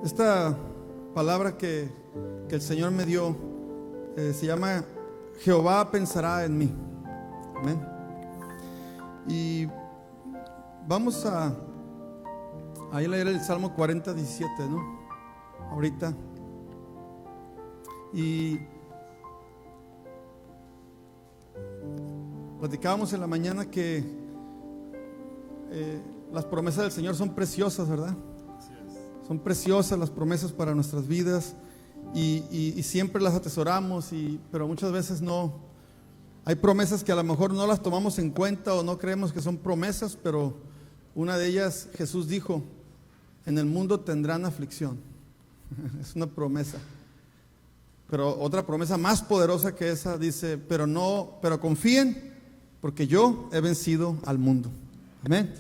Esta palabra que el Señor me dio se llama Jehová pensará en mí. Amén. Y vamos a leer el Salmo 40, 17, ¿no? Ahorita. Y platicábamos en la mañana que las promesas del Señor son preciosas, ¿verdad? Son preciosas las promesas para nuestras vidas y siempre las atesoramos, pero muchas veces no. Hay promesas que a lo mejor no las tomamos en cuenta o no creemos que son promesas, pero una de ellas Jesús dijo: en el mundo tendrán aflicción. Es una promesa. Pero otra promesa más poderosa que esa dice: pero confíen, porque yo he vencido al mundo. Amén.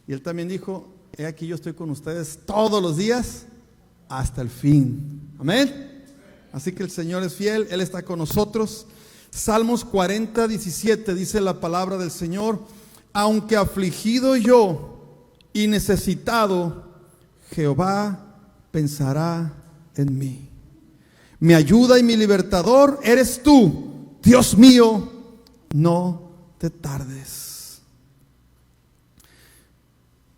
Y él también dijo: he aquí yo estoy con ustedes todos los días hasta el fin. Amén. Así que el Señor es fiel, Él está con nosotros. Salmos 40, 17 dice la palabra del Señor: aunque afligido yo y necesitado, Jehová pensará en mí. Mi ayuda y mi libertador eres tú, Dios mío, no te tardes.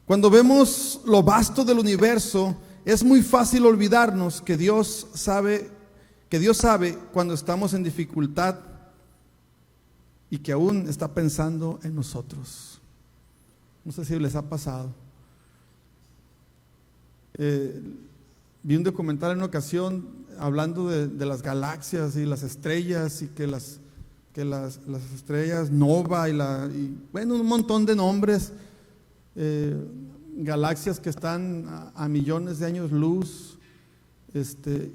Cuando vemos lo vasto del universo, es muy fácil olvidarnos que Dios sabe cuando estamos en dificultad y que aún está pensando en nosotros. No sé si les ha pasado. Vi un documental en una ocasión hablando de las galaxias y las estrellas, y que las estrellas nova y bueno, un montón de nombres. Galaxias que están a millones de años luz,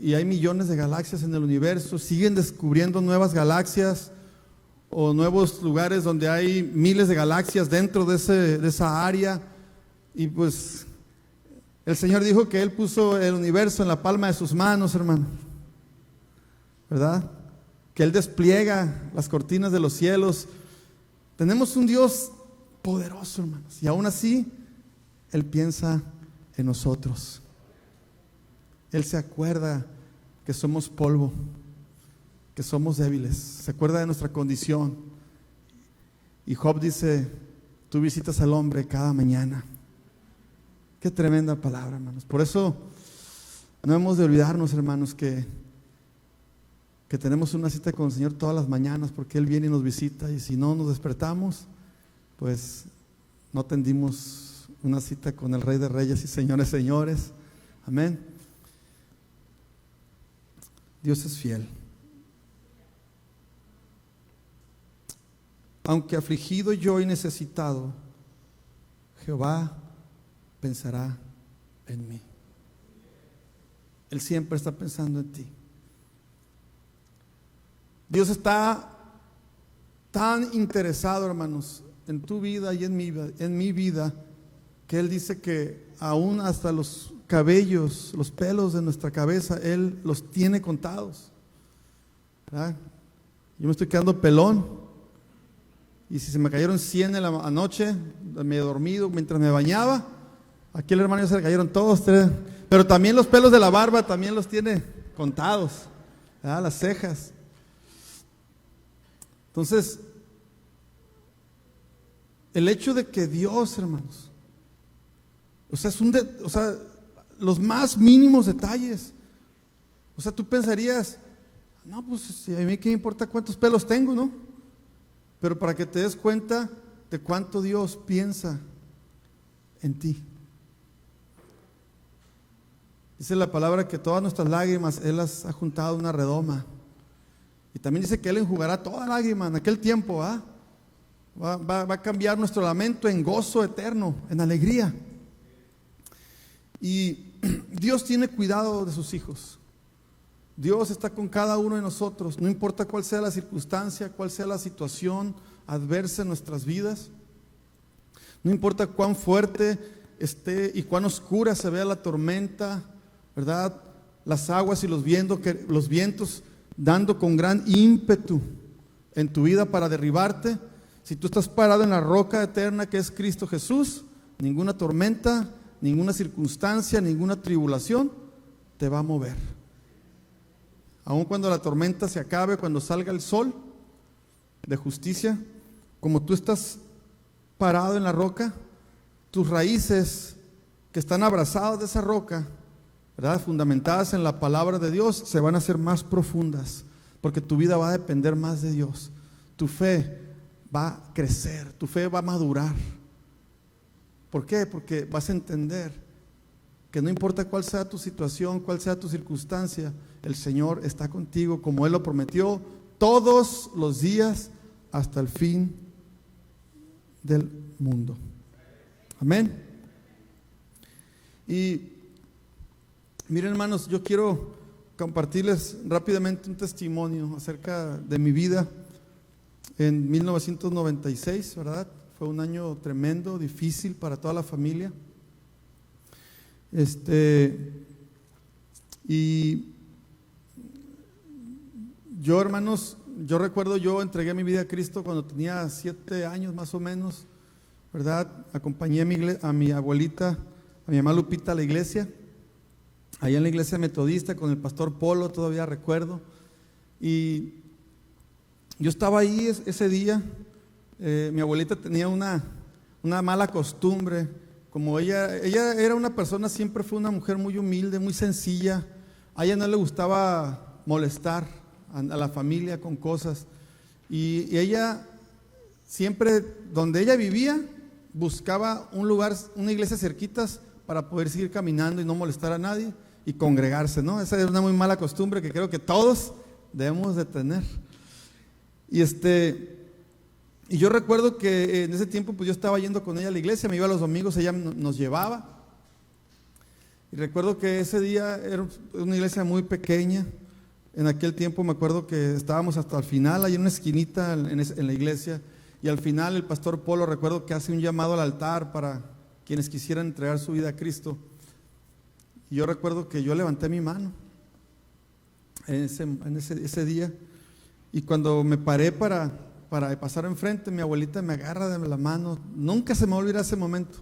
y hay millones de galaxias en el universo. Siguen descubriendo nuevas galaxias o nuevos lugares donde hay miles de galaxias dentro de esa área. Y pues el Señor dijo que Él puso el universo en la palma de sus manos, hermano, ¿verdad? Que Él despliega las cortinas de los cielos. Tenemos un Dios poderoso, hermanos, y aún así Él piensa en nosotros. Él se acuerda que somos polvo, que somos débiles, se acuerda de nuestra condición. Y Job dice: tú visitas al hombre cada mañana. Qué tremenda palabra, hermanos. Por eso no hemos de olvidarnos, hermanos, que tenemos una cita con el Señor todas las mañanas, porque Él viene y nos visita, y si no nos despertamos, pues no tendimos una cita con el Rey de Reyes y Señores, señores. Amén. Dios es fiel. Aunque afligido yo y necesitado, Jehová pensará en mí. Él siempre está pensando en ti. Dios está tan interesado, hermanos, en tu vida y en mi vida, que Él dice que aún hasta los cabellos, los pelos de nuestra cabeza, Él los tiene contados, ¿verdad? Yo me estoy quedando pelón, y si se me cayeron 100 en la noche, medio dormido, mientras me bañaba, aquí el hermano se le cayeron todos, pero también los pelos de la barba también los tiene contados, ¿verdad? Las cejas. Entonces, el hecho de que Dios, hermanos, los más mínimos detalles. Tú pensarías: no, pues a mí qué me importa cuántos pelos tengo, ¿no? Pero para que te des cuenta de cuánto Dios piensa en ti. Dice la palabra que todas nuestras lágrimas Él las ha juntado en una redoma. Y también dice que Él enjugará toda lágrima en aquel tiempo, ¿ah? Va a cambiar nuestro lamento en gozo eterno, en alegría. Y Dios tiene cuidado de sus hijos. Dios está con cada uno de nosotros, no importa cuál sea la circunstancia, cuál sea la situación adversa en nuestras vidas. No importa cuán fuerte esté y cuán oscura se vea la tormenta, ¿verdad? Las aguas y los vientos dando con gran ímpetu en tu vida para derribarte. Si tú estás parado en la roca eterna que es Cristo Jesús, ninguna tormenta, ninguna circunstancia, ninguna tribulación te va a mover. Aun cuando la tormenta se acabe, cuando salga el sol de justicia, como tú estás parado en la roca, tus raíces que están abrazadas de esa roca, ¿verdad?, fundamentadas en la palabra de Dios, se van a hacer más profundas, porque tu vida va a depender más de Dios. Tu fe va a crecer, tu fe va a madurar. ¿Por qué? Porque vas a entender que no importa cuál sea tu situación, cuál sea tu circunstancia, el Señor está contigo como Él lo prometió todos los días hasta el fin del mundo. Amén. Y miren, hermanos, yo quiero compartirles rápidamente un testimonio acerca de mi vida en 1996, ¿verdad? Fue un año tremendo, difícil para toda la familia. Y yo, hermanos, yo recuerdo, yo entregué mi vida a Cristo cuando tenía 7 años más o menos, ¿verdad? Acompañé a mi abuelita, a mi mamá Lupita, a la iglesia, allá en la iglesia metodista con el pastor Polo, todavía recuerdo. Y yo estaba ahí ese día. Mi abuelita tenía una mala costumbre. Como ella era una persona, siempre fue una mujer muy humilde, muy sencilla. A ella no le gustaba molestar a la familia con cosas. Y ella siempre, donde ella vivía, buscaba un lugar, una iglesia cerquitas para poder seguir caminando y no molestar a nadie y congregarse, ¿no? Esa es una muy mala costumbre que creo que todos debemos de tener. Y yo recuerdo que en ese tiempo pues yo estaba yendo con ella a la iglesia, me iba los domingos, ella nos llevaba. Y recuerdo que ese día era una iglesia muy pequeña. En aquel tiempo me acuerdo que estábamos hasta el final, ahí en una esquinita en la iglesia. Y al final el pastor Polo, recuerdo que hace un llamado al altar para quienes quisieran entregar su vida a Cristo. Y yo recuerdo que yo levanté mi mano en ese día. Y cuando me paré para pasar enfrente, mi abuelita me agarra de la mano. Nunca se me olvidará ese momento.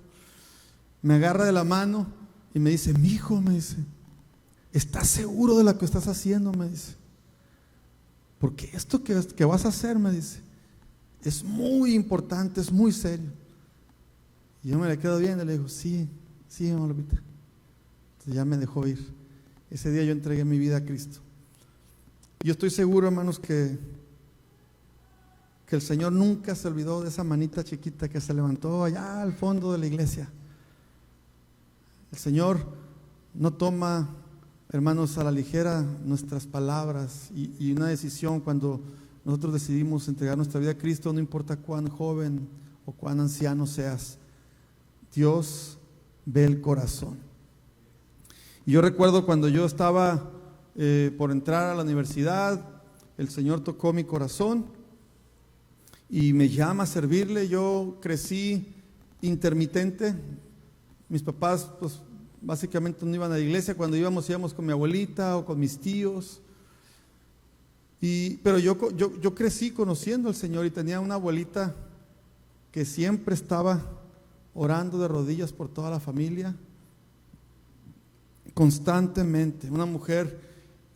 Me agarra de la mano y me dice: mi hijo, me dice, ¿estás seguro de lo que estás haciendo? Me dice, porque esto que vas a hacer, me dice, es muy importante, es muy serio. Y yo me le quedo viendo y le digo: sí, mamá Lupita. Entonces ya me dejó ir. Ese día yo entregué mi vida a Cristo. Yo estoy seguro, hermanos, que el Señor nunca se olvidó de esa manita chiquita que se levantó allá al fondo de la iglesia. El Señor no toma, hermanos, a la ligera nuestras palabras y una decisión cuando nosotros decidimos entregar nuestra vida a Cristo, no importa cuán joven o cuán anciano seas, Dios ve el corazón. Y yo recuerdo cuando yo estaba por entrar a la universidad, el Señor tocó mi corazón y me llama a servirle. Yo crecí intermitente. Mis papás pues básicamente no iban a la iglesia. Cuando íbamos con mi abuelita o con mis tíos. Pero yo crecí conociendo al Señor y tenía una abuelita que siempre estaba orando de rodillas por toda la familia, constantemente. Una mujer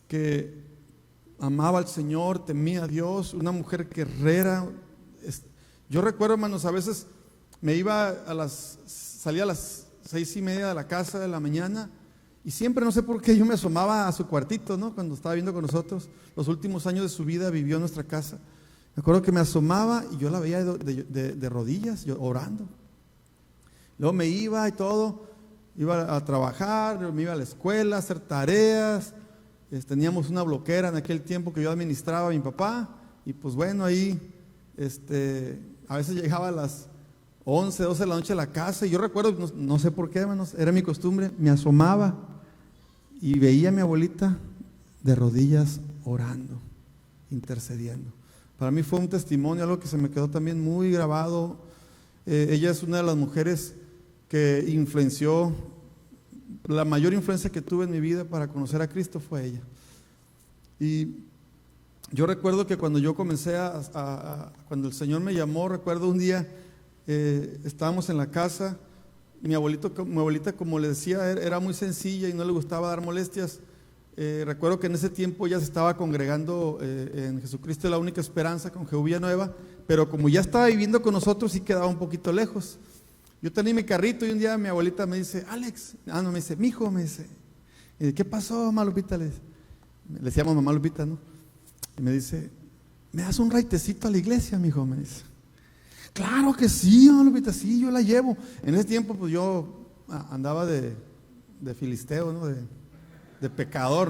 que amaba al Señor, temía a Dios, una mujer guerrera. Yo recuerdo, hermanos, a veces salía a las 6:30 de la casa de la mañana y siempre, no sé por qué, yo me asomaba a su cuartito, ¿no? Cuando estaba viviendo con nosotros, los últimos años de su vida vivió en nuestra casa. Me acuerdo que me asomaba y yo la veía de rodillas, yo orando. Luego me iba y todo, iba a trabajar, me iba a la escuela a hacer tareas. Teníamos una bloquera en aquel tiempo que yo administraba a mi papá y pues bueno, ahí a veces llegaba a las 11, 12 de la noche a la casa y yo recuerdo, no sé por qué, hermanos, era mi costumbre, me asomaba y veía a mi abuelita de rodillas orando, intercediendo. Para mí fue un testimonio, algo que se me quedó también muy grabado. Ella es una de las mujeres que influenció, la mayor influencia que tuve en mi vida para conocer a Cristo fue ella. Y yo recuerdo que cuando yo comencé cuando el Señor me llamó, recuerdo un día, estábamos en la casa, Y mi abuelita, como le decía, era muy sencilla y no le gustaba dar molestias. Recuerdo que en ese tiempo ya se estaba congregando en Jesucristo la Única Esperanza con Jehú Villanueva, pero como ya estaba viviendo con nosotros, sí quedaba un poquito lejos. Yo tenía mi carrito y un día mi abuelita me dice, Alex, no, me dice, mijo, me dice, ¿qué pasó, mamá Lupita? Le decíamos mamá Lupita, ¿no? Y me dice, ¿me das un raitecito a la iglesia, mijo? Me dice, claro que sí, mamá Lupita, sí, yo la llevo. En ese tiempo, pues yo andaba de filisteo, ¿no? De pecador,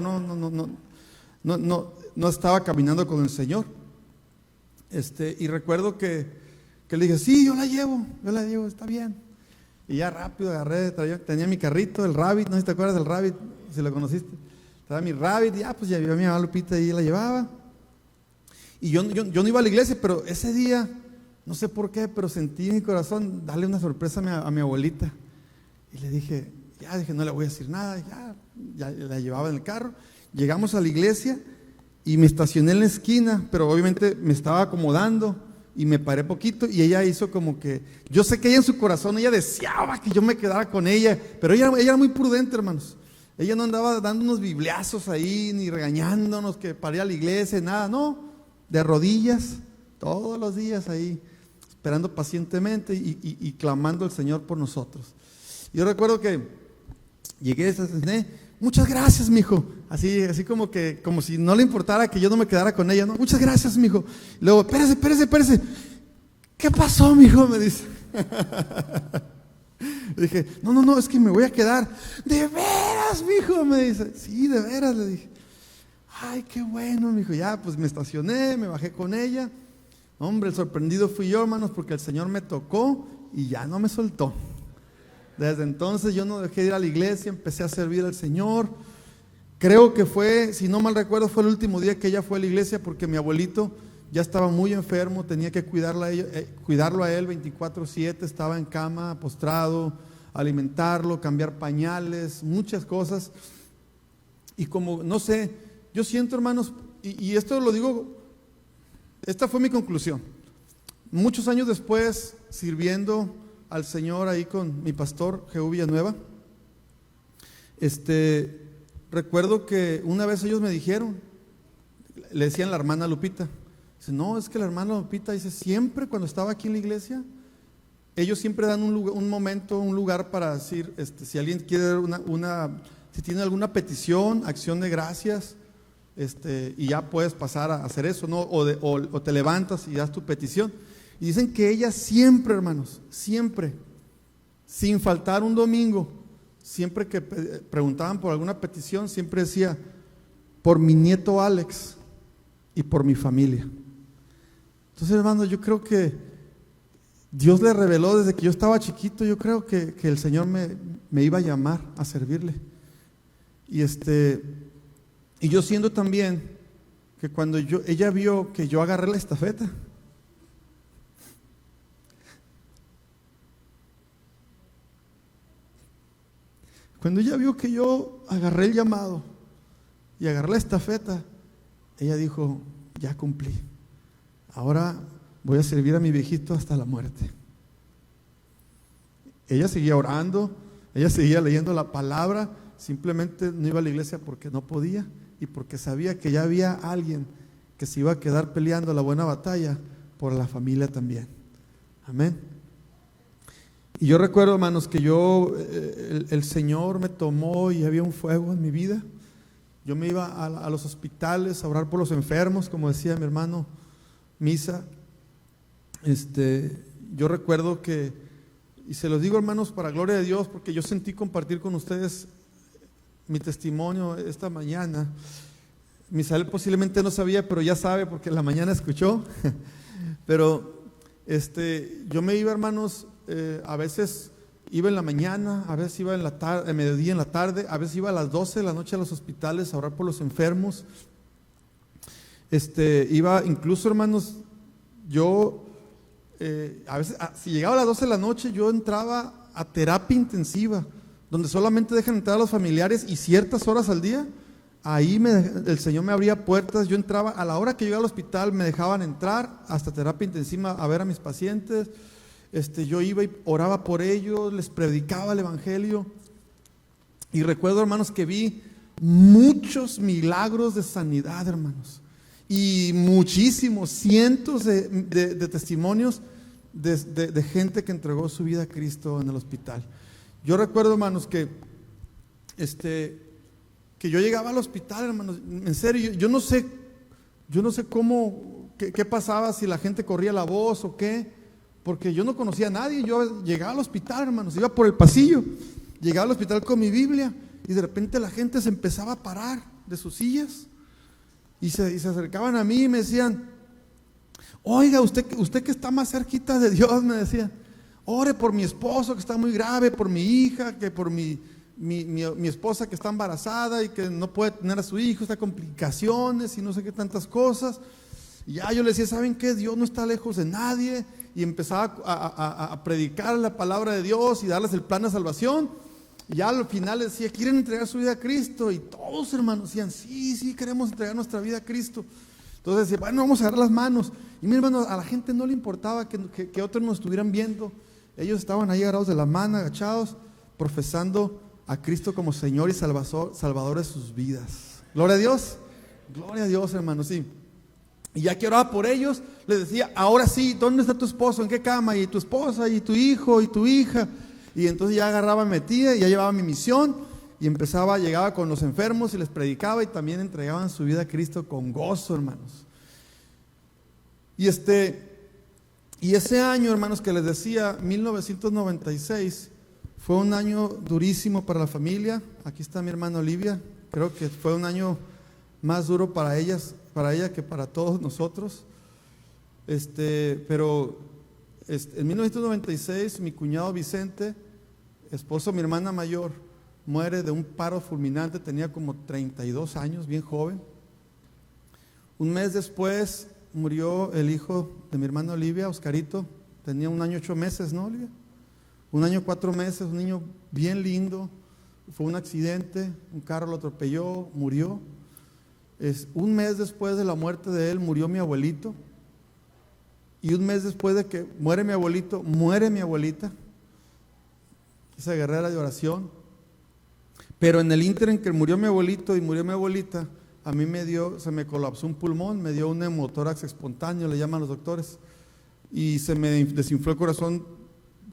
no estaba caminando con el Señor. Y recuerdo que le dije, sí, yo la llevo, está bien. Y ya rápido agarré, tenía mi carrito, el Rabbit, no sé si te acuerdas del Rabbit, si lo conociste. Estaba mi Rabbit, y ya pues ya llevé a mi mamá Lupita y la llevaba. Y yo no iba a la iglesia, pero ese día, no sé por qué, pero sentí en mi corazón darle una sorpresa a mi abuelita. Y le dije, no le voy a decir nada, ya la llevaba en el carro. Llegamos a la iglesia y me estacioné en la esquina, pero obviamente me estaba acomodando y me paré poquito y ella hizo como que, yo sé que ella en su corazón, ella deseaba que yo me quedara con ella, pero ella era muy prudente, hermanos. Ella no andaba dando unos bibliazos ahí, ni regañándonos que para ir a la iglesia, nada, no, de rodillas, todos los días ahí, esperando pacientemente y clamando al Señor por nosotros. Yo recuerdo que llegué, muchas gracias, mijo. Así como si no le importara que yo no me quedara con ella, ¿no? Muchas gracias, mijo. Y luego, espérese. ¿Qué pasó, mijo? Me dice. Le dije, no, es que me voy a quedar. ¿De veras, mijo? Me dice, sí, de veras, le dije. Ay, qué bueno, mijo. Ya, pues me estacioné, me bajé con ella. Hombre, el sorprendido fui yo, hermanos, porque el Señor me tocó y ya no me soltó. Desde entonces yo no dejé de ir a la iglesia, empecé a servir al Señor. Creo que fue, si no mal recuerdo, fue el último día que ella fue a la iglesia porque mi abuelito ya estaba muy enfermo, tenía que cuidarlo a él 24/7, estaba en cama, postrado, alimentarlo, cambiar pañales, muchas cosas. Y como, no sé, yo siento, hermanos, y esto lo digo, esta fue mi conclusión. Muchos años después, sirviendo al Señor ahí con mi pastor Jehú Villanueva, recuerdo que una vez ellos me dijeron, le decían la hermana Lupita, dice, no, es que la hermana Lupita dice, siempre cuando estaba aquí en la iglesia, ellos siempre dan un momento, un lugar para decir, si alguien quiere si tiene alguna petición, acción de gracias, y ya puedes pasar a hacer eso, ¿no? O te levantas y das tu petición. Y dicen que ella siempre, hermanos, siempre, sin faltar un domingo, siempre que preguntaban por alguna petición, siempre decía, por mi nieto Alex y por mi familia. Entonces, hermanos, yo creo que Dios le reveló desde que yo estaba chiquito, yo creo que el Señor me iba a llamar a servirle. Y yo siento también que cuando ella vio que yo agarré la estafeta, cuando ella vio que yo agarré el llamado y agarré la estafeta, ella dijo, ya cumplí, ahora voy a servir a mi viejito hasta la muerte. Ella seguía orando, ella seguía leyendo la palabra, simplemente no iba a la iglesia porque no podía y porque sabía que ya había alguien que se iba a quedar peleando la buena batalla por la familia también. Amén. Y yo recuerdo, hermanos, que el Señor me tomó y había un fuego en mi vida. Yo me iba a los hospitales a orar por los enfermos, como decía mi hermano Misa. Yo recuerdo que, y se los digo, hermanos, para gloria de Dios, porque yo sentí compartir con ustedes mi testimonio esta mañana. Misael posiblemente no sabía, pero ya sabe porque en la mañana escuchó. Pero yo me iba, hermanos, a veces iba en la mañana, a veces iba en la tarde, mediodía, en la tarde, a veces iba a las 12 de la noche a los hospitales a orar por los enfermos. Iba incluso, hermanos, yo a veces, si llegaba a las 12 de la noche, yo entraba a terapia intensiva, donde solamente dejan entrar a los familiares y ciertas horas al día. Ahí el Señor me abría puertas, yo entraba, a la hora que llegaba al hospital me dejaban entrar hasta terapia intensiva a ver a mis pacientes. yo iba y oraba por ellos, les predicaba el evangelio. Y recuerdo, hermanos, que vi muchos milagros de sanidad, hermanos. Y muchísimos, cientos de testimonios de gente que entregó su vida a Cristo en el hospital. Yo recuerdo, hermanos, que yo llegaba al hospital, hermanos, en serio, yo no sé cómo, qué pasaba, si la gente corría la voz o qué, porque yo no conocía a nadie. Yo llegaba al hospital, hermanos, iba por el pasillo, llegaba al hospital con mi Biblia y de repente la gente se empezaba a parar de sus sillas y se acercaban a mí y me decían: oiga, usted que está más cerquita de Dios, me decían, ore por mi esposo que está muy grave, por mi hija, que por mi esposa que está embarazada y que no puede tener a su hijo, está con complicaciones y no sé qué tantas cosas. Y ya yo le decía: ¿saben qué? Dios no está lejos de nadie. Y empezaba a predicar la palabra de Dios y darles el plan de salvación. Y ya al final les decía: ¿quieren entregar su vida a Cristo? Y todos, hermanos, decían: sí, queremos entregar nuestra vida a Cristo. Entonces decía: bueno, vamos a dar las manos. Y mi hermano, a la gente no le importaba que otros nos estuvieran viendo. Ellos estaban ahí agarrados de la mano, agachados, profesando a Cristo como Señor y Salvador de sus vidas. Gloria a Dios, hermanos, sí. Y ya que oraba por ellos, les decía: ahora sí, ¿dónde está tu esposo? ¿En qué cama? Y tu esposa, y tu hijo, y tu hija. Y entonces ya agarraba, metía, y ya llevaba mi misión, y llegaba con los enfermos y les predicaba, y también entregaban su vida a Cristo con gozo, hermanos. Y ese año, hermanos, que les decía, 1996, fue un año durísimo para la familia. Aquí está mi hermana Olivia. Creo que fue un año más duro para ella que para todos nosotros. Pero en 1996 mi cuñado Vicente, esposo de mi hermana mayor, muere de un paro fulminante. Tenía como 32 años, bien joven. Un mes después murió el hijo de mi hermana Olivia, Oscarito. Tenía 1 año 8 meses, ¿no, Olivia? 1 año 4 meses, un niño bien lindo. Fue un accidente, un carro lo atropelló, murió. Un mes después de la muerte de él murió mi abuelito. Y un mes después de que muere mi abuelito, muere mi abuelita, esa guerrera de oración. Pero en el ínter en que murió mi abuelito y murió mi abuelita, a mí se me colapsó un pulmón, me dio un neumotórax espontáneo, le llaman los doctores, y se me desinfló el corazón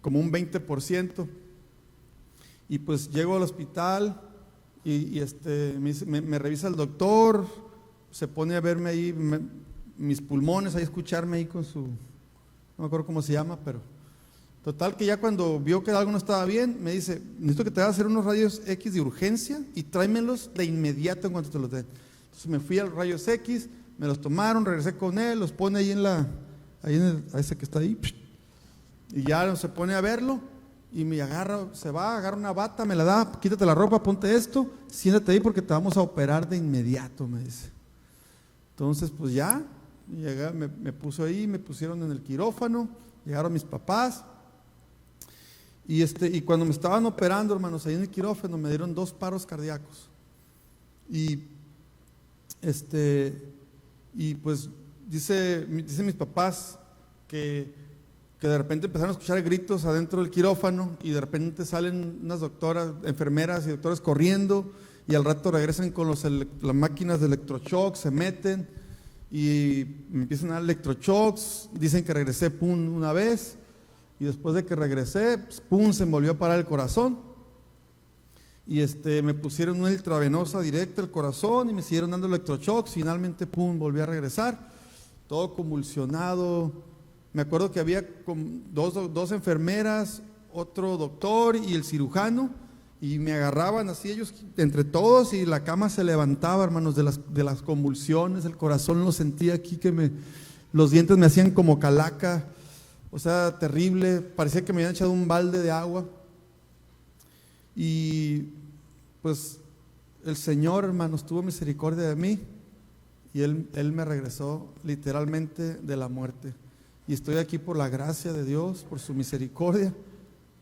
como un 20%. Y pues llego al hospital y me revisa el doctor, se pone a verme ahí, mis pulmones, ahí a escucharme ahí con su, no me acuerdo cómo se llama, pero total que ya cuando vio que algo no estaba bien, me dice: necesito que te hagas hacer unos rayos X de urgencia y tráemelos de inmediato en cuanto te los den. Entonces me fui a los rayos X, me los tomaron, regresé con él, los pone ahí a ese que está ahí, y ya se pone a verlo y me agarra una bata, me la da: quítate la ropa, ponte esto, siéntate ahí porque te vamos a operar de inmediato, me dice. Entonces pues ya, me puso ahí, me pusieron en el quirófano, llegaron mis papás. Y cuando me estaban operando, hermanos, ahí en el quirófano, me dieron 2 paros cardíacos. Y pues dicen mis papás que de repente empezaron a escuchar gritos adentro del quirófano, y de repente salen unas doctoras, enfermeras y doctores corriendo, y al rato regresan con las máquinas de electrochoc, se meten y me empiezan a dar electroshocks. Dicen que regresé, pum, una vez. Y después de que regresé, pues, pum, se me volvió a parar el corazón. Y me pusieron una intravenosa directa al corazón y me siguieron dando electroshocks. Finalmente, pum, volví a regresar. Todo convulsionado. Me acuerdo que había dos enfermeras, otro doctor y el cirujano. Y me agarraban así ellos entre todos, y la cama se levantaba, hermanos, de las convulsiones. El corazón lo sentía aquí, los dientes me hacían como calaca. O sea, terrible, parecía que me habían echado un balde de agua. Y pues el Señor, hermanos, tuvo misericordia de mí, y Él me regresó literalmente de la muerte. Y estoy aquí por la gracia de Dios, por su misericordia.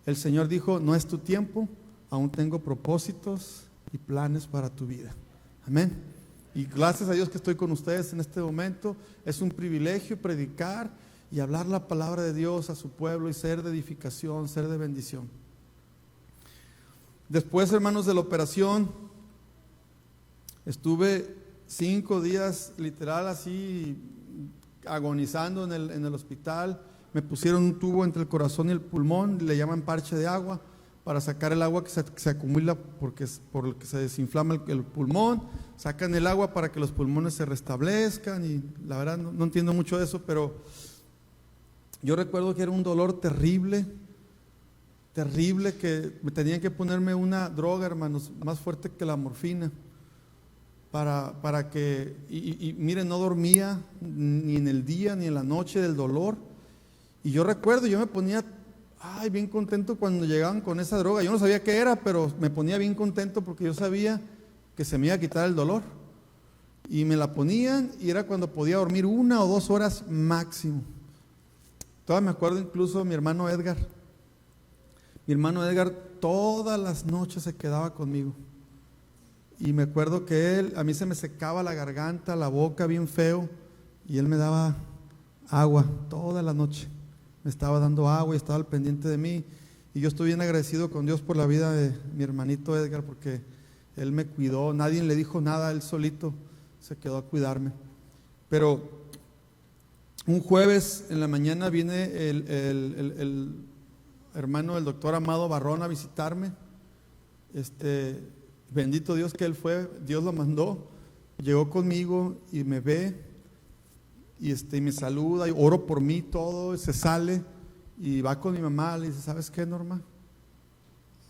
El Señor dijo: no es tu tiempo, aún tengo propósitos y planes para tu vida. Amén. Y gracias a Dios que estoy con ustedes en este momento. Es un privilegio predicar. y hablar la palabra de Dios a su pueblo y ser de edificación, ser de bendición. Después, hermanos, de la operación, estuve 5 días literal así agonizando en el hospital. Me pusieron un tubo entre el corazón y el pulmón, le llaman parche de agua, para sacar el agua que se acumula por el que se desinflama el pulmón. Sacan el agua para que los pulmones se restablezcan, y la verdad no entiendo mucho de eso, pero yo recuerdo que era un dolor terrible, que me tenían que ponerme una droga, hermanos, más fuerte que la morfina, para que, y miren, no dormía ni en el día ni en la noche del dolor. Y yo recuerdo, yo me ponía bien contento cuando llegaban con esa droga. Yo no sabía qué era, pero me ponía bien contento porque yo sabía que se me iba a quitar el dolor. Y me la ponían y era cuando podía dormir 1 o 2 horas máximo. Todavía me acuerdo incluso de mi hermano Edgar. Mi hermano Edgar todas las noches se quedaba conmigo. Y me acuerdo que a mí se me secaba la garganta, la boca bien feo, y él me daba agua toda la noche. Me estaba dando agua y estaba al pendiente de mí. Y yo estoy bien agradecido con Dios por la vida de mi hermanito Edgar, porque él me cuidó. Nadie le dijo nada, él solito se quedó a cuidarme. Pero un jueves en la mañana viene el hermano del doctor Amado Barrón a visitarme. Bendito Dios que él fue, Dios lo mandó. Llegó conmigo y me ve y me saluda y oro por mí todo, y se sale y va con mi mamá. Le dice: ¿sabes qué, Norma?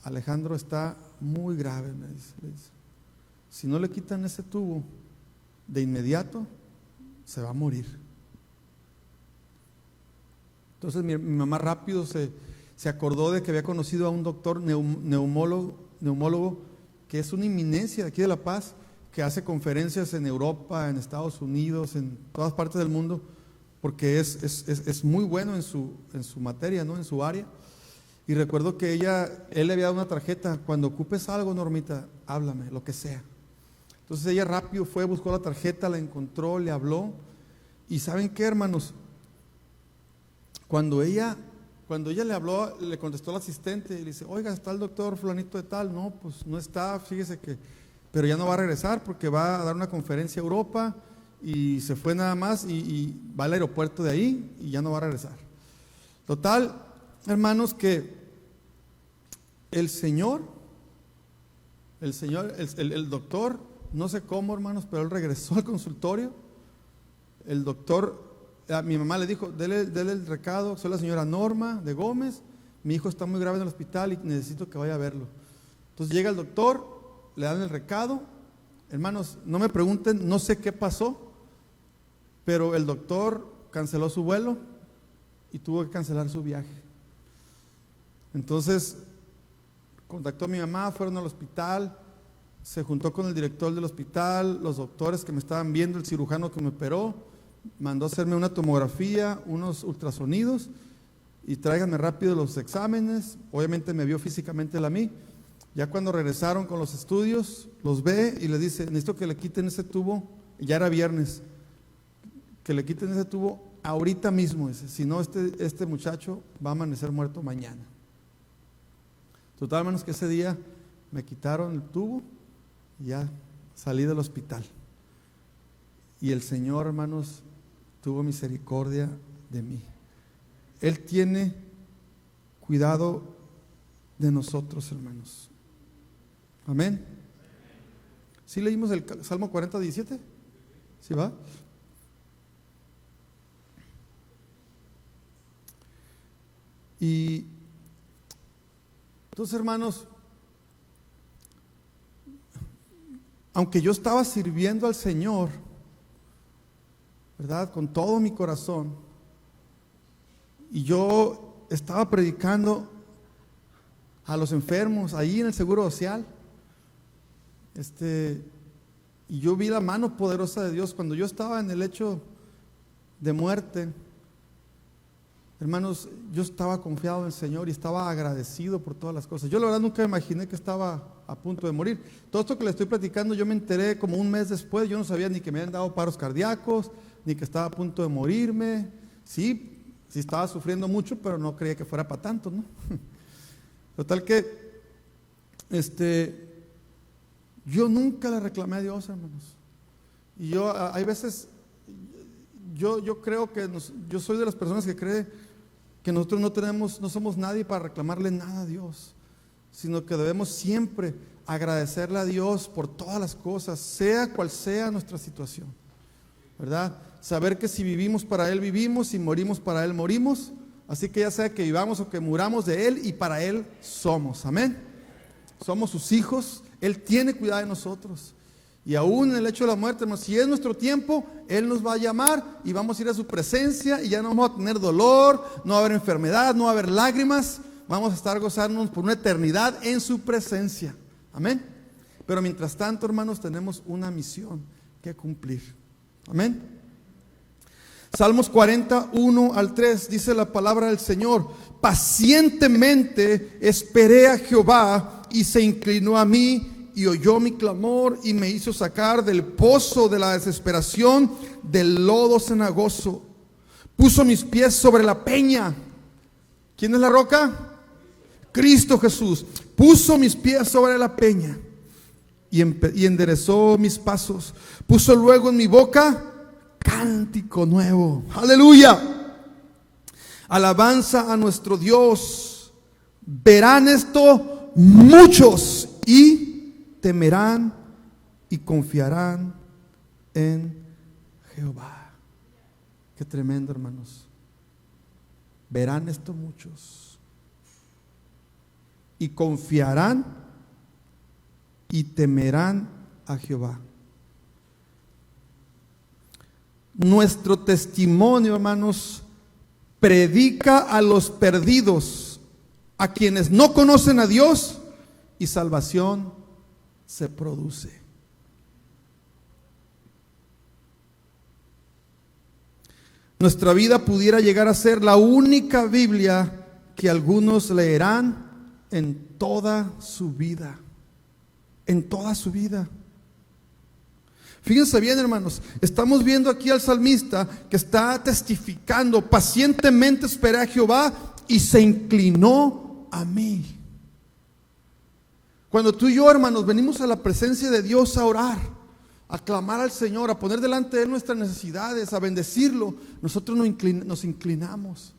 Alejandro está muy grave, me dice. Le dice: si no le quitan ese tubo de inmediato, se va a morir. Entonces mi mamá rápido se acordó de que había conocido a un doctor neumólogo, que es una eminencia de aquí de La Paz, que hace conferencias en Europa, en Estados Unidos, en todas partes del mundo, porque es muy bueno en su materia, ¿no? En su área. Y recuerdo que él le había dado una tarjeta: cuando ocupes algo, Normita, háblame, lo que sea. Entonces ella rápido fue, buscó la tarjeta, la encontró, le habló. Y ¿saben qué, hermanos? Cuando ella le habló, le contestó al asistente y le dice: oiga, ¿está el doctor fulanito de tal? No, pues no está, fíjese que, pero ya no va a regresar porque va a dar una conferencia a Europa y se fue nada más y va al aeropuerto de ahí y ya no va a regresar. Total, hermanos, que el doctor, no sé cómo, hermanos, pero él regresó al consultorio. El doctor, mi mamá le dijo: dele el recado, soy la señora Norma de Gómez, mi hijo está muy grave en el hospital y necesito que vaya a verlo. Entonces llega el doctor, le dan el recado. Hermanos, no me pregunten, no sé qué pasó, pero el doctor canceló su vuelo y tuvo que cancelar su viaje. Entonces contactó a mi mamá, fueron al hospital, se juntó con el director del hospital, los doctores que me estaban viendo, el cirujano que me operó, mandó a hacerme una tomografía, unos ultrasonidos, y tráiganme rápido los exámenes. Obviamente me vio físicamente él a mí. Ya cuando regresaron con los estudios, los ve y le dice: necesito que le quiten ese tubo. Ya era viernes, que le quiten ese tubo ahorita mismo, dice, si no este muchacho va a amanecer muerto mañana. Total, hermanos, que ese día me quitaron el tubo y ya salí del hospital. Y el Señor, hermanos, tuvo misericordia de mí. Él tiene cuidado de nosotros, hermanos. Amén. ¿Sí leímos el Salmo 40, 17? ¿Sí va? Y entonces, hermanos, aunque yo estaba sirviendo al Señor, ¿verdad?, con todo mi corazón, y yo estaba predicando a los enfermos ahí en el Seguro Social, y yo vi la mano poderosa de Dios cuando yo estaba en el lecho de muerte. Hermanos, yo estaba confiado en el Señor y estaba agradecido por todas las cosas. Yo la verdad nunca me imaginé que estaba a punto de morir. Todo esto que le estoy platicando yo me enteré como un mes después. Yo no sabía ni que me habían dado paros cardíacos, ni que estaba a punto de morirme. Sí, Sí estaba sufriendo mucho, pero no creía que fuera para tanto, ¿no? Total que, yo nunca le reclamé a Dios, hermanos. Y yo, hay veces, yo creo que yo soy de las personas que cree que nosotros no somos nadie para reclamarle nada a Dios, sino que debemos siempre agradecerle a Dios por todas las cosas, sea cual sea nuestra situación, ¿verdad? Saber que si vivimos para Él vivimos, si morimos para Él morimos, así que ya sea que vivamos o que muramos de Él, y para Él somos, amén. Somos sus hijos, Él tiene cuidado de nosotros. Y aún en el hecho de la muerte, hermanos, si es nuestro tiempo, Él nos va a llamar y vamos a ir a su presencia y ya no vamos a tener dolor, no va a haber enfermedad, no va a haber lágrimas, vamos a estar gozándonos por una eternidad en su presencia, amén. Pero mientras tanto, hermanos, tenemos una misión que cumplir, amén. Salmos 41 al 3 dice la palabra del Señor: pacientemente esperé a Jehová y se inclinó a mí y oyó mi clamor y me hizo sacar del pozo de la desesperación, del lodo cenagoso. Puso mis pies sobre la peña. ¿Quién es la roca? Cristo Jesús. Puso mis pies sobre la peña y enderezó mis pasos. Puso luego en mi boca cántico nuevo. Aleluya. Alabanza a nuestro Dios. Verán esto muchos y temerán y confiarán en Jehová. Qué tremendo, hermanos. Verán esto muchos y confiarán y temerán a Jehová. Nuestro testimonio, hermanos, predica a los perdidos, a quienes no conocen a Dios, y salvación se produce. Nuestra vida pudiera llegar a ser la única Biblia que algunos leerán en toda su vida. En toda su vida. Fíjense bien, hermanos, estamos viendo aquí al salmista que está testificando: pacientemente esperé a Jehová y se inclinó a mí. Cuando tú y yo, hermanos, venimos a la presencia de Dios a orar, a clamar al Señor, a poner delante de Él nuestras necesidades, a bendecirlo, nosotros nos inclinamos.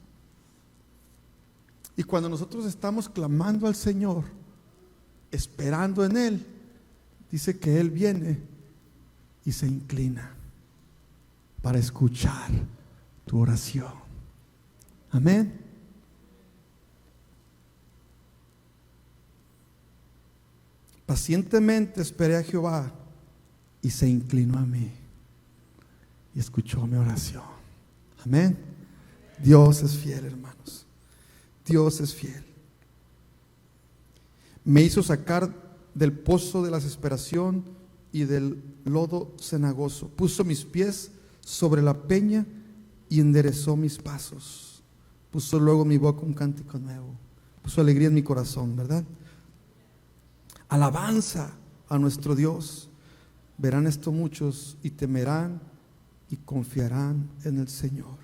Y cuando nosotros estamos clamando al Señor, esperando en Él, dice que Él viene y se inclina para escuchar tu oración. Amén. Pacientemente esperé a Jehová y se inclinó a mí y escuchó mi oración. Amén. Dios es fiel, hermanos. Dios es fiel. Me hizo sacar del pozo de la desesperación y del lodo cenagoso. Puso mis pies sobre la peña y enderezó mis pasos. Puso luego en mi boca un cántico nuevo. Puso alegría en mi corazón, ¿verdad? Alabanza a nuestro Dios. Verán esto muchos y temerán y confiarán en el Señor.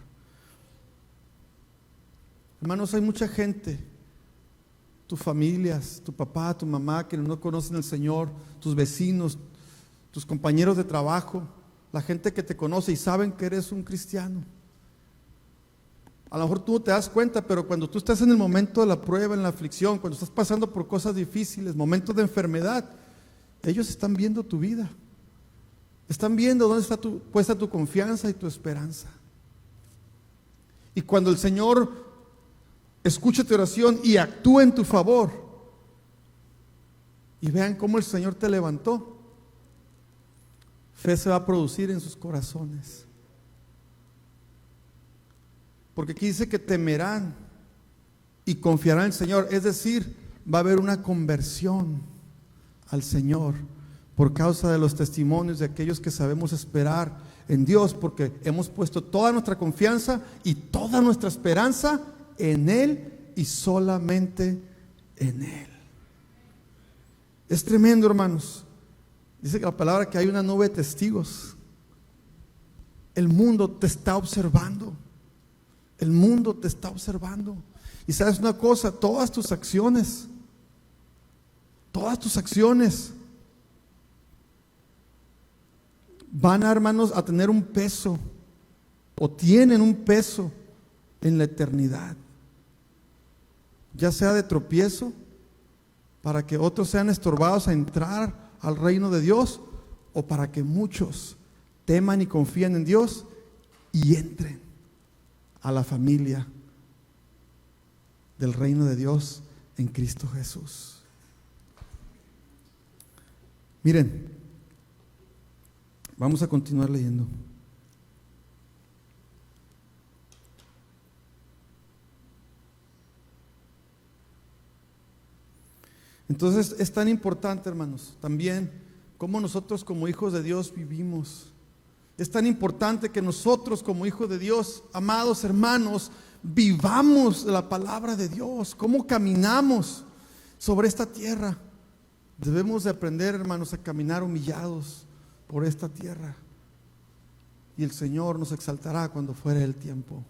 Hermanos, hay mucha gente, tus familias, tu papá, tu mamá, que no conocen al Señor, tus vecinos, tus compañeros de trabajo, la gente que te conoce y saben que eres un cristiano. A lo mejor tú no te das cuenta, pero cuando tú estás en el momento de la prueba, en la aflicción, cuando estás pasando por cosas difíciles, momentos de enfermedad, ellos están viendo tu vida. Están viendo dónde está puesta tu confianza y tu esperanza. Y cuando el Señor escuche tu oración y actúe en tu favor, y vean cómo el Señor te levantó, fe se va a producir en sus corazones. Porque aquí dice que temerán y confiarán en el Señor. Es decir, va a haber una conversión al Señor por causa de los testimonios de aquellos que sabemos esperar en Dios, porque hemos puesto toda nuestra confianza y toda nuestra esperanza en Él y solamente en Él. Es tremendo, hermanos. Dice que la palabra que hay una nube de testigos. El mundo te está observando. El mundo te está observando. Y sabes una cosa, todas tus acciones van, hermanos, a tener un peso, o tienen un peso en la eternidad. Ya sea de tropiezo, para que otros sean estorbados a entrar al reino de Dios, o para que muchos teman y confíen en Dios y entren a la familia del reino de Dios en Cristo Jesús. Miren, vamos a continuar leyendo. Entonces es tan importante, hermanos, también cómo nosotros como hijos de Dios vivimos. Es tan importante que nosotros como hijos de Dios, amados hermanos, vivamos la palabra de Dios, cómo caminamos sobre esta tierra. Debemos de aprender, hermanos, a caminar humillados por esta tierra, y el Señor nos exaltará cuando fuere el tiempo.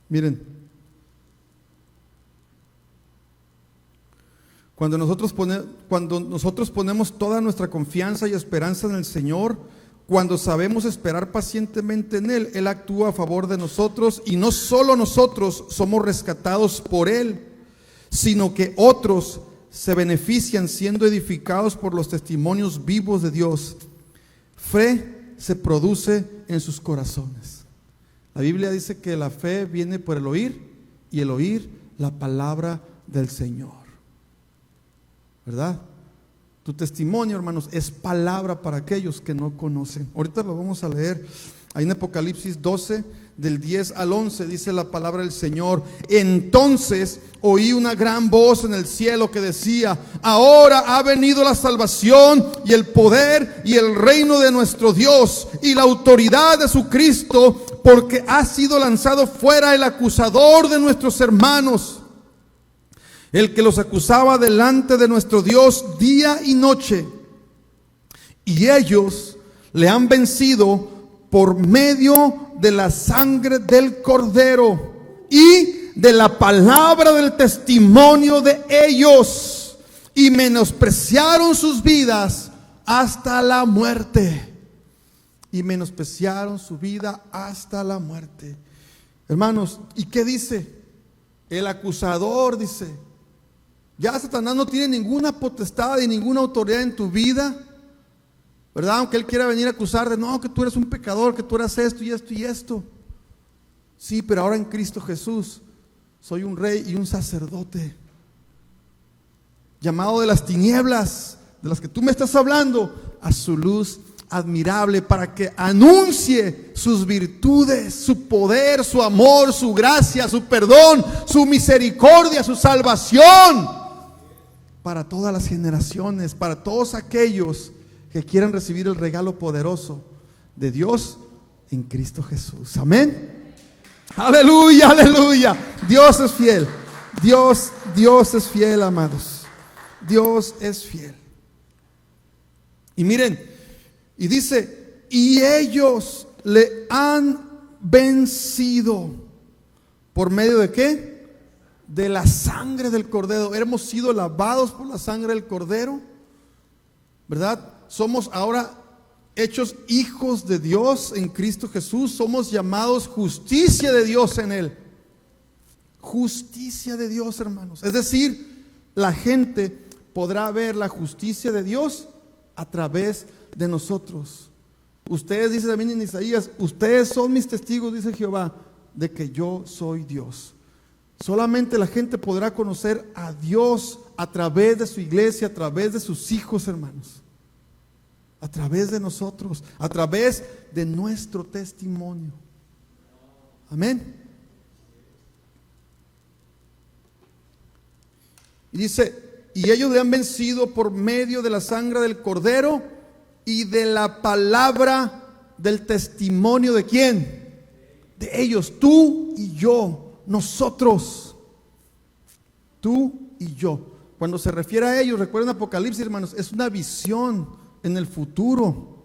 Miren, cuando nosotros ponemos toda nuestra confianza y esperanza en el Señor, cuando sabemos esperar pacientemente en Él, Él actúa a favor de nosotros, y no solo nosotros somos rescatados por Él, sino que otros se benefician siendo edificados por los testimonios vivos de Dios. Fe se produce en sus corazones. La Biblia dice que la fe viene por el oír, y el oír la palabra del Señor, ¿verdad? Tu testimonio, hermanos, es palabra para aquellos que no conocen. Ahorita lo vamos a leer. Ahí en Apocalipsis 12, del 10 al 11, dice la palabra del Señor: entonces oí una gran voz en el cielo que decía: ahora ha venido la salvación y el poder y el reino de nuestro Dios y la autoridad de su Cristo, porque ha sido lanzado fuera el acusador de nuestros hermanos, el que los acusaba delante de nuestro Dios día y noche. Y ellos le han vencido por medio de la sangre del Cordero y de la palabra del testimonio de ellos, y menospreciaron sus vidas hasta la muerte. Y menospreciaron su vida hasta la muerte. Hermanos, ¿y qué dice? El acusador dice: ya Satanás no tiene ninguna potestad y ninguna autoridad en tu vida, ¿verdad? Aunque él quiera venir a acusar de no, que tú eres un pecador, que tú eras esto y esto y esto. Sí, pero ahora en Cristo Jesús soy un rey y un sacerdote, llamado de las tinieblas, de las que tú me estás hablando, a su luz admirable, para que anuncie sus virtudes, su poder, su amor, su gracia, su perdón, su misericordia, su salvación, para todas las generaciones, para todos aquellos que quieran recibir el regalo poderoso de Dios en Cristo Jesús. Amén. Aleluya, aleluya. Dios es fiel. Dios es fiel, amados. Dios es fiel. Y miren, y dice: y ellos le han vencido. ¿Por medio de qué? De la sangre del Cordero. Hemos sido lavados por la sangre del Cordero, ¿verdad? Somos ahora hechos hijos de Dios en Cristo Jesús. Somos llamados justicia de Dios en Él. Justicia de Dios, hermanos. Es decir, la gente podrá ver la justicia de Dios a través de nosotros. Ustedes, dice también en Isaías: ustedes son mis testigos, dice Jehová, de que yo soy Dios. Solamente la gente podrá conocer a Dios a través de su iglesia, a través de sus hijos, hermanos, a través de nosotros, a través de nuestro testimonio. Amén. Y dice: y ellos le han vencido por medio de la sangre del Cordero y de la palabra del testimonio. ¿De quién? De ellos, tú y yo, nosotros. tú y yo. Cuando se refiere a ellos, recuerden Apocalipsis, hermanos, es una visión en el futuro.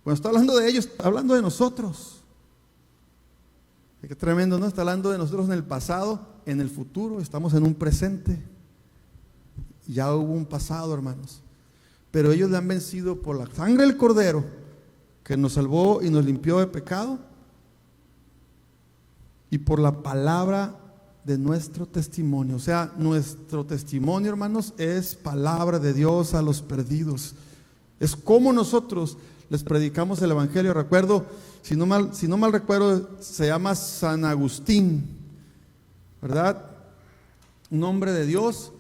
Cuando está hablando de ellos, está hablando de nosotros. Qué tremendo, ¿no? Está hablando de nosotros en el pasado, en el futuro, estamos en un presente. Ya hubo un pasado, hermanos. Pero ellos le han vencido por la sangre del Cordero, que nos salvó y nos limpió de pecado, y por la palabra de nuestro testimonio. O sea, nuestro testimonio, hermanos, es palabra de Dios a los perdidos. Es como nosotros les predicamos el evangelio. Recuerdo, si no mal recuerdo, se llama San Agustín, ¿verdad? Un hombre de Dios,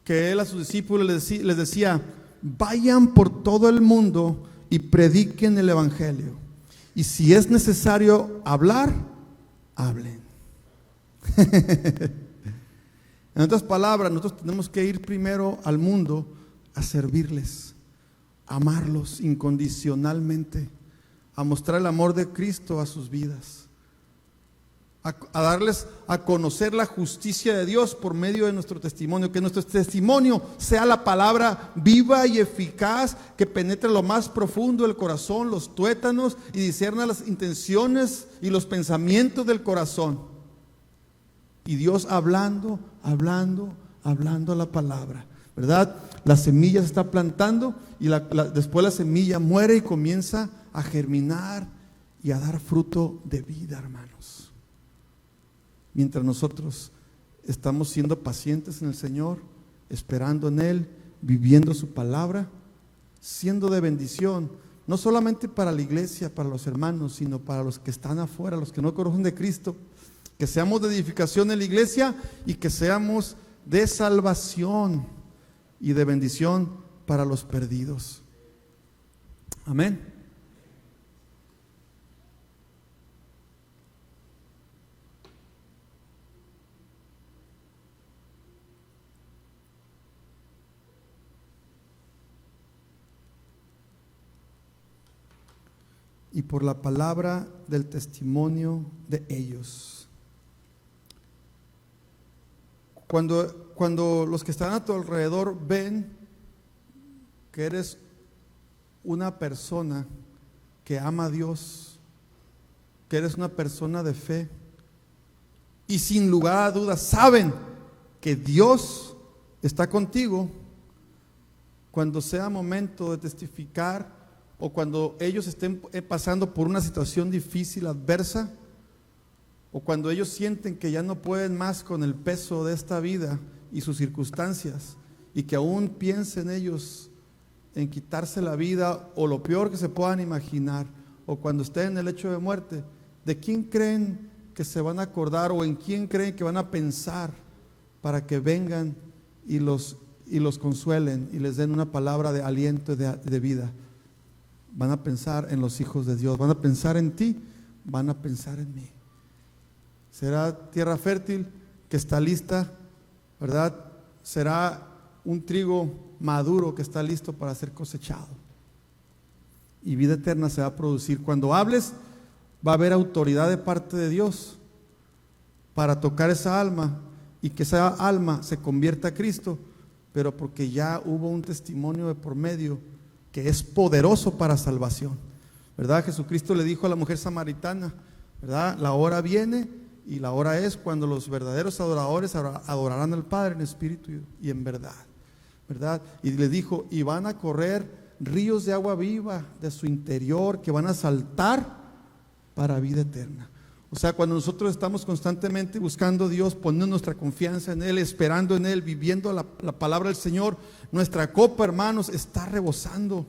que él a sus discípulos les decía: vayan por todo el mundo y prediquen el evangelio, y si es necesario hablar, hablen. En otras palabras, nosotros tenemos que ir primero al mundo a servirles, a amarlos incondicionalmente, a mostrar el amor de Cristo a sus vidas, a darles a conocer la justicia de Dios por medio de nuestro testimonio. Que nuestro testimonio sea la palabra viva y eficaz, que penetre lo más profundo del corazón, los tuétanos, y discierna las intenciones y los pensamientos del corazón. Y Dios hablando la palabra, ¿verdad? La semilla se está plantando y después la semilla muere y comienza a germinar y a dar fruto de vida, hermanos. Mientras nosotros estamos siendo pacientes en el Señor, esperando en Él, viviendo su palabra, siendo de bendición, no solamente para la iglesia, para los hermanos, sino para los que están afuera, los que no conocen de Cristo. Que seamos de edificación en la iglesia y que seamos de salvación y de bendición para los perdidos. Amén. Y por la palabra del testimonio de ellos. Cuando los que están a tu alrededor ven que eres una persona que ama a Dios, que eres una persona de fe, y sin lugar a dudas saben que Dios está contigo, cuando sea momento de testificar o cuando ellos estén pasando por una situación difícil, adversa, o cuando ellos sienten que ya no pueden más con el peso de esta vida y sus circunstancias, y que aún piensen ellos en quitarse la vida o lo peor que se puedan imaginar, o cuando estén en el lecho de muerte, ¿de quién creen que se van a acordar o en quién creen que van a pensar para que vengan y los consuelen y les den una palabra de aliento y de vida? Van a pensar en los hijos de Dios, van a pensar en ti, van a pensar en mí. Será tierra fértil que está lista, ¿verdad? Será un trigo maduro que está listo para ser cosechado. Y vida eterna se va a producir. Cuando hables, va a haber autoridad de parte de Dios para tocar esa alma y que esa alma se convierta a Cristo, pero porque ya hubo un testimonio de por medio que es poderoso para salvación, ¿verdad? Jesucristo le dijo a la mujer samaritana, ¿verdad? La hora viene y la hora es cuando los verdaderos adoradores adorarán al Padre en espíritu y en verdad, ¿verdad? Y le dijo, y van a correr ríos de agua viva de su interior que van a saltar para vida eterna. O sea, cuando nosotros estamos constantemente buscando a Dios, poniendo nuestra confianza en Él, esperando en Él, viviendo la palabra del Señor, nuestra copa, hermanos, está rebosando.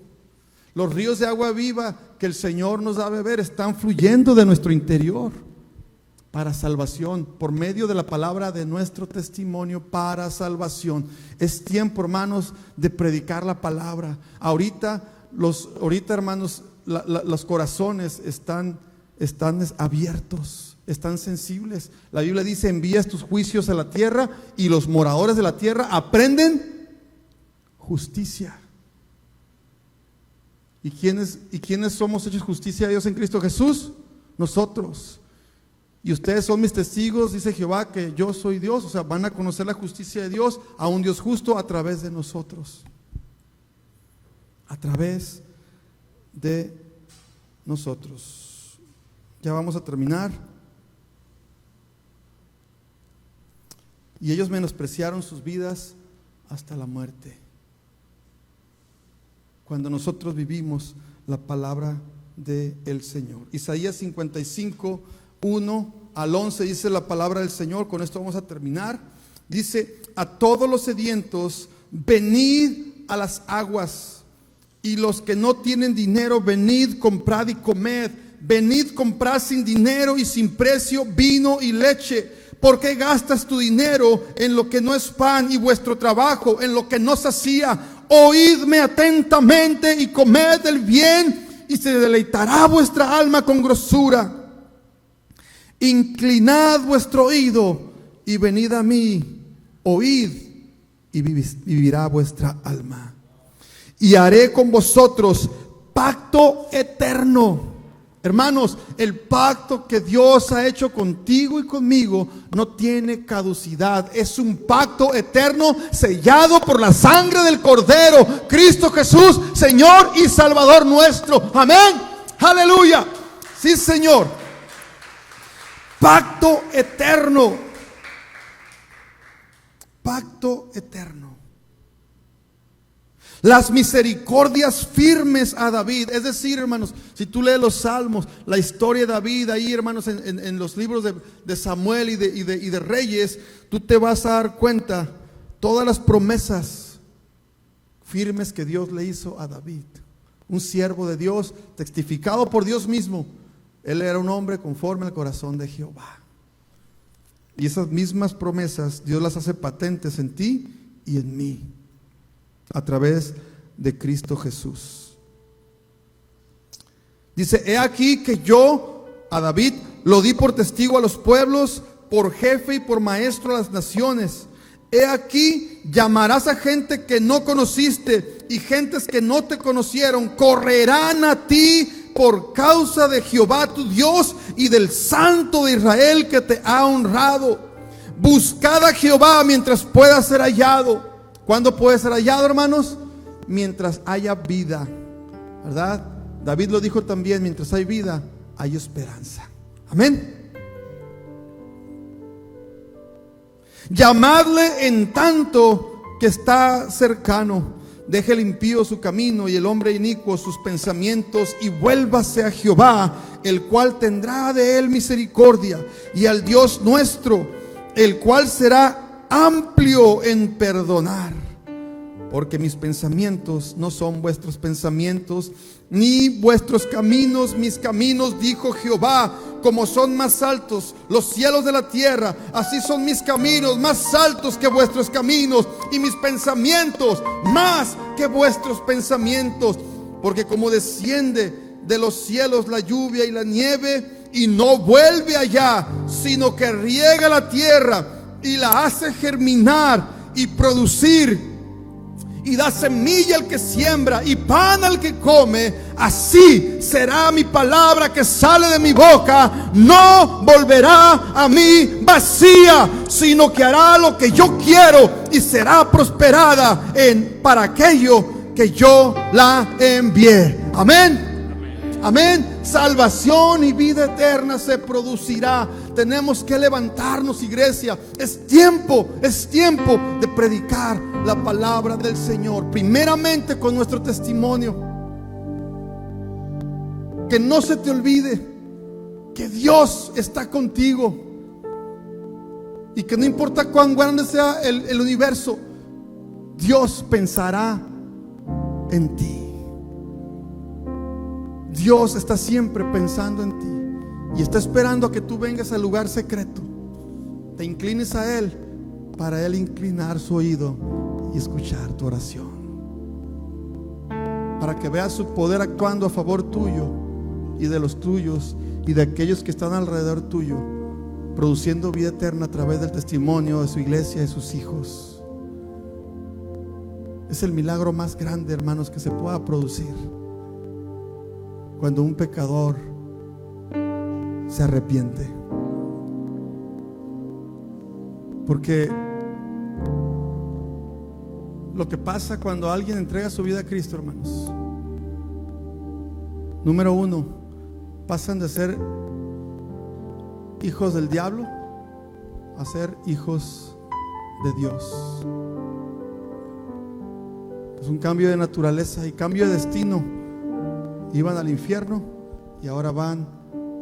Los ríos de agua viva que el Señor nos da a beber están fluyendo de nuestro interior para salvación, por medio de la palabra de nuestro testimonio para salvación. Es tiempo, hermanos, de predicar la palabra. Ahorita, hermanos, los corazones están abiertos, están sensibles. La Biblia dice, envías tus juicios a la tierra y los moradores de la tierra aprenden justicia. ¿Y quiénes somos hechos justicia de Dios en Cristo Jesús? Nosotros. Y ustedes son mis testigos, dice Jehová, que yo soy Dios. O sea, van a conocer la justicia de Dios, a un Dios justo, a través de nosotros. A través de nosotros. Ya vamos a terminar. Y ellos menospreciaron sus vidas hasta la muerte. Cuando nosotros vivimos la palabra del Señor. Isaías 55, 1 al 11 dice la palabra del Señor. Con esto vamos a terminar. Dice: a todos los sedientos, venid a las aguas, y los que no tienen dinero, venid, comprad y comed. Venid, comprad sin dinero y sin precio vino y leche. ¿Por qué gastas tu dinero en lo que no es pan, y vuestro trabajo en lo que no sacía? Oídme atentamente y comed el bien, y se deleitará vuestra alma con grosura. Inclinad vuestro oído y venid a mí. Oíd y vivirá vuestra alma. Y haré con vosotros pacto eterno. Hermanos, el pacto que Dios ha hecho contigo y conmigo no tiene caducidad. Es un pacto eterno sellado por la sangre del Cordero, Cristo Jesús, Señor y Salvador nuestro. Amén. Aleluya. Sí, Señor. Pacto eterno. Pacto eterno. Las misericordias firmes a David. Es decir, hermanos, si tú lees los salmos, la historia de David ahí, hermanos, en los libros de Samuel y de Reyes, tú te vas a dar cuenta todas las promesas firmes que Dios le hizo a David. Un siervo de Dios, testificado por Dios mismo. Él era un hombre conforme al corazón de Jehová. Y esas mismas promesas Dios las hace patentes en ti y en mí, a través de Cristo Jesús. Dice: he aquí que yo a David lo di por testigo a los pueblos, por jefe y por maestro a las naciones. He aquí llamarás a gente que no conociste, y gentes que no te conocieron correrán a ti por causa de Jehová tu Dios y del Santo de Israel que te ha honrado. Buscad a Jehová mientras pueda ser hallado. ¿Cuándo puede ser hallado, hermanos? Mientras haya vida, ¿verdad? David lo dijo también: mientras hay vida, hay esperanza. Amén. Llamadle en tanto que está cercano. Deje el impío su camino y el hombre inicuo sus pensamientos, y vuélvase a Jehová, el cual tendrá de él misericordia, y al Dios nuestro, el cual será amplio en perdonar. Porque mis pensamientos no son vuestros pensamientos, ni vuestros caminos mis caminos, dijo Jehová. Como son más altos los cielos de la tierra, así son mis caminos más altos que vuestros caminos, y mis pensamientos más que vuestros pensamientos. Porque como desciende de los cielos la lluvia y la nieve, y no vuelve allá, sino que riega la tierra y la hace germinar y producir, y da semilla al que siembra y pan al que come, así será mi palabra que sale de mi boca. No volverá a mí vacía, sino que hará lo que yo quiero, y será prosperada para aquello que yo la envié. Amén. Amén. Salvación y vida eterna se producirá. Tenemos que levantarnos, iglesia. Es tiempo de predicar la palabra del Señor, primeramente con nuestro testimonio. Que no se te olvide que Dios está contigo, y que no importa cuán grande sea el universo, Dios pensará en ti. Dios está siempre pensando en ti, y está esperando a que tú vengas al lugar secreto, te inclines a Él, para Él inclinar su oído y escuchar tu oración, para que veas su poder actuando a favor tuyo y de los tuyos y de aquellos que están alrededor tuyo, produciendo vida eterna a través del testimonio de su iglesia y sus hijos. Es el milagro más grande, hermanos, que se pueda producir, cuando un pecador se arrepiente Porque lo que pasa cuando alguien entrega su vida a Cristo, hermanos, número uno, pasan de ser hijos del diablo a ser hijos de Dios. Es un cambio de naturaleza y cambio de destino. Iban al infierno y ahora van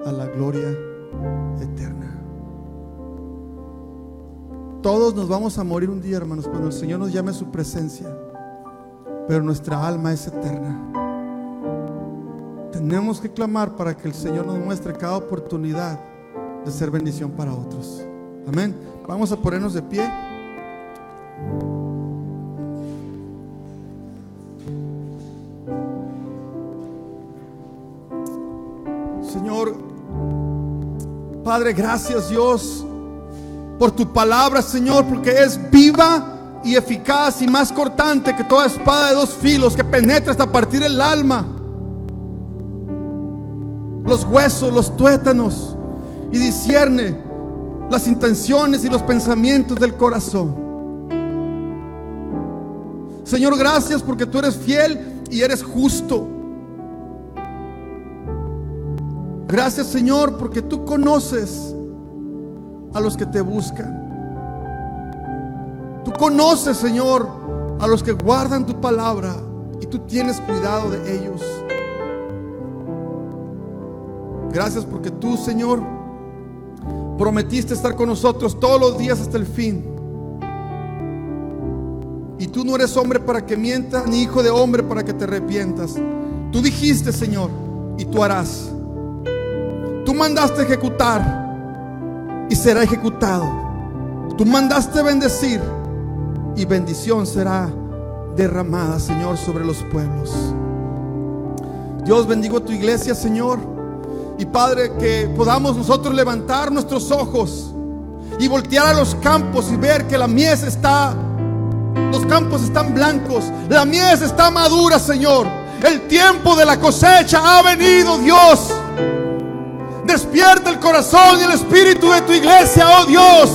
a la gloria eterna. Todos nos vamos a morir un día, hermanos, cuando el Señor nos llame a su presencia, pero nuestra alma es eterna. Tenemos que clamar para que el Señor nos muestre cada oportunidad de ser bendición para otros. Amén. Vamos a ponernos de pie. Señor, Padre, gracias, Dios, por tu palabra, Señor, porque es viva y eficaz y más cortante que toda espada de dos filos, que penetra hasta partir el alma, los huesos, los tuétanos, y discierne las intenciones y los pensamientos del corazón. Señor, gracias porque tú eres fiel y eres justo. Gracias, Señor, porque tú conoces a los que te buscan. Tú conoces, Señor, a los que guardan tu palabra, y tú tienes cuidado de ellos. Gracias porque tú, Señor, prometiste estar con nosotros todos los días hasta el fin. Y tú no eres hombre para que mientas, ni hijo de hombre para que te arrepientas. Tú dijiste, Señor, y tú harás. Tú mandaste ejecutar y será ejecutado. Tú mandaste bendecir y bendición será derramada, Señor, sobre los pueblos. Dios, bendigo a tu iglesia, Señor. Y Padre, que podamos nosotros levantar nuestros ojos y voltear a los campos y ver que la mies está, los campos están blancos, la mies está madura, Señor. El tiempo de la cosecha ha venido, Dios. Despierta el corazón y el espíritu de tu iglesia, oh Dios.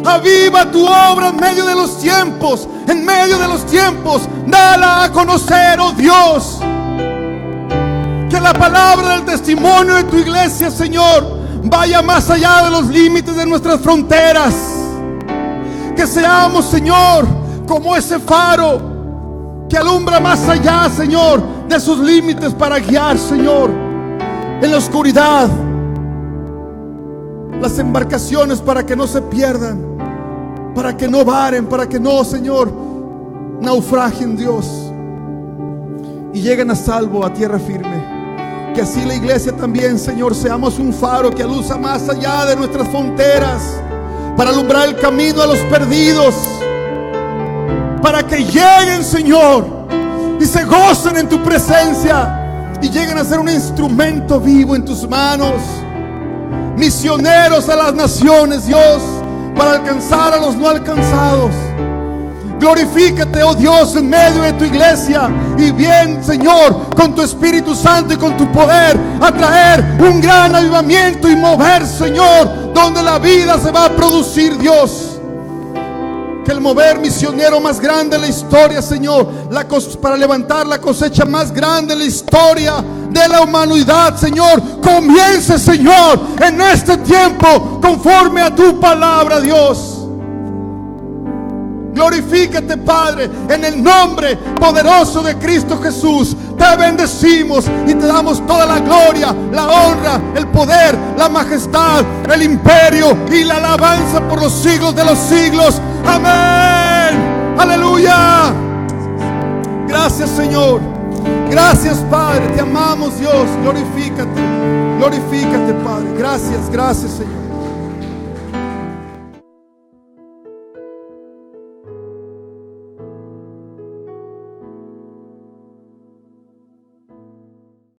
Aviva tu obra en medio de los tiempos, en medio de los tiempos. Dala a conocer, oh Dios. Que la palabra del testimonio de tu iglesia, Señor, vaya más allá de los límites de nuestras fronteras. Que seamos, Señor, como ese faro que alumbra más allá, Señor, de sus límites para guiar, Señor, en la oscuridad las embarcaciones, para que no se pierdan, para que no varen, para que no, Señor, naufragien, Dios, y lleguen a salvo a tierra firme. Que así la iglesia también, Señor, seamos un faro que aluza más allá de nuestras fronteras, para alumbrar el camino a los perdidos, para que lleguen, Señor, y se gocen en tu presencia, y lleguen a ser un instrumento vivo en tus manos, misioneros a las naciones, Dios, para alcanzar a los no alcanzados. Glorifícate, oh Dios, en medio de tu iglesia, y bien, Señor, con tu Espíritu Santo y con tu poder, a traer un gran avivamiento y mover, Señor, donde la vida se va a producir, Dios. Que el mover misionero más grande en la historia, Señor, para levantar la cosecha más grande en la historia de la humanidad, Señor, comience, Señor, en este tiempo, conforme a tu palabra, Dios. Glorifícate, Padre, en el nombre poderoso de Cristo Jesús. Te bendecimos y te damos toda la gloria, la honra, el poder, la majestad, el imperio y la alabanza por los siglos de los siglos. Amén. Aleluya. Gracias, Señor. Gracias, Padre. Te amamos, Dios. Glorifícate. Glorifícate, Padre. Gracias, gracias, Señor.